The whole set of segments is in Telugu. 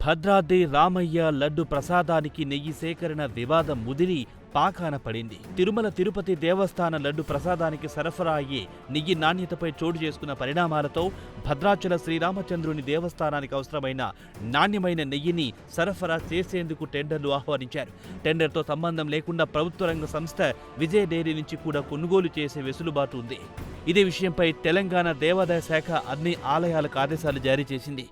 భద్రాద్రి రామయ్య లడ్డు ప్రసాదానికి నెయ్యి సేకరణ వివాదం ముదిరి పాకాన పడింది. తిరుమల తిరుపతి దేవస్థాన లడ్డు ప్రసాదానికి సరఫరా అయ్యే నెయ్యి నాణ్యతపై చోటు చేసుకున్న పరిణామాలతో భద్రాచల శ్రీరామచంద్రుని దేవస్థానానికి అవసరమైన నాణ్యమైన నెయ్యిని సరఫరా చేసేందుకు టెండర్లు ఆహ్వానించారు. టెండర్తో సంబంధం లేకుండా ప్రభుత్వ రంగ సంస్థ విజయ డైరీ నుంచి కూడా కొనుగోలు చేసే వెసులుబాటు ఉంది. ఇదే విషయంపై తెలంగాణ దేవాదాయ శాఖ అన్ని ఆలయాలకు ఆదేశాలు జారీ చేసింది.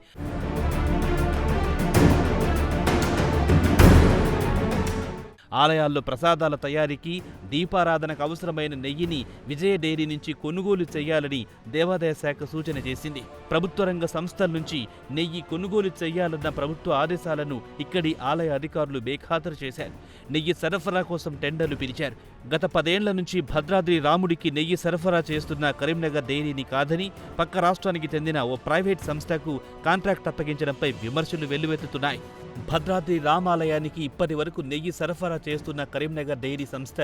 ఆలయాల్లో ప్రసాదాల తయారీకి, దీపారాధనకు అవసరమైన నెయ్యిని విజయ డైరీ నుంచి కొనుగోలు చేయాలని దేవాదాయ శాఖ సూచన చేసింది. ప్రభుత్వ రంగ సంస్థల నుంచి నెయ్యి కొనుగోలు చేయాలన్న ప్రభుత్వ ఆదేశాలను ఇక్కడి ఆలయ అధికారులు బేఖాతరు చేశారు. నెయ్యి సరఫరా కోసం టెండర్లు పిలిచారు. గత 10 ఏళ్ల నుంచి భద్రాద్రి రాముడికి నెయ్యి సరఫరా చేస్తున్న కరీంనగర్ డైరీని కాదని పక్క రాష్ట్రానికి చెందిన ఓ ప్రైవేట్ సంస్థకు కాంట్రాక్ట్ అప్పగించడంపై విమర్శలు వెల్లువెత్తుతున్నాయి. భద్రాద్రి రామాలయానికి ఇప్పటి వరకు నెయ్యి సరఫరా చేస్తున్న కరీంనగర్ డైరీ సంస్థ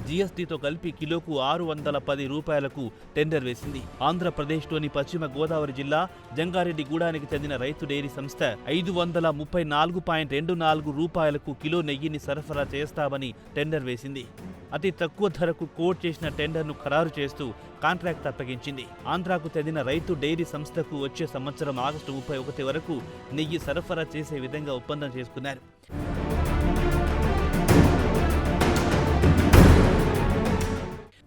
జీఎస్టీతో కలిపి కిలోకు 610 రూపాయలకు టెండర్ వేసింది. ఆంధ్రప్రదేశ్లోని పశ్చిమ గోదావరి జిల్లా జంగారెడ్డిగూడానికి చెందిన రైతు డైరీ సంస్థ 534.24 రూపాయలకు కిలో నెయ్యిని సరఫరా చేస్తామని టెండర్ వేసింది. అతి తక్కువ ధరకు కోట్ చేసిన టెండర్ను ఖరారు చేస్తూ కాంట్రాక్ట్ అప్పగించింది. ఆంధ్రాకు చెందిన రైతు డైరీ సంస్థకు వచ్చే సంవత్సరం ఆగస్టు 31 వరకు నెయ్యి సరఫరా చేసే విధంగా ఒప్పందం చేసుకున్నారు.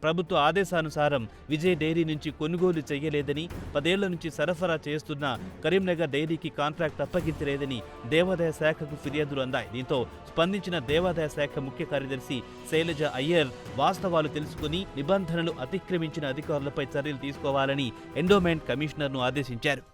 ప్రభుత్వ ఆదేశానుసారం విజయ్ డైరీ నుంచి కొనుగోలు చేయలేదని, 10 ఏళ్ల నుంచి సరఫరా చేస్తున్న కరీంనగర్ డైరీకి కాంట్రాక్ట్ అప్పగించలేదని దేవాదాయ శాఖకు ఫిర్యాదులు అందాయి. దీంతో స్పందించిన దేవాదాయ శాఖ ముఖ్య కార్యదర్శి శైలజ అయ్యర్ వాస్తవాలు తెలుసుకుని నిబంధనలు అతిక్రమించిన అధికారులపై చర్యలు తీసుకోవాలని ఎండోమెంట్ కమిషనర్ను ఆదేశించారు.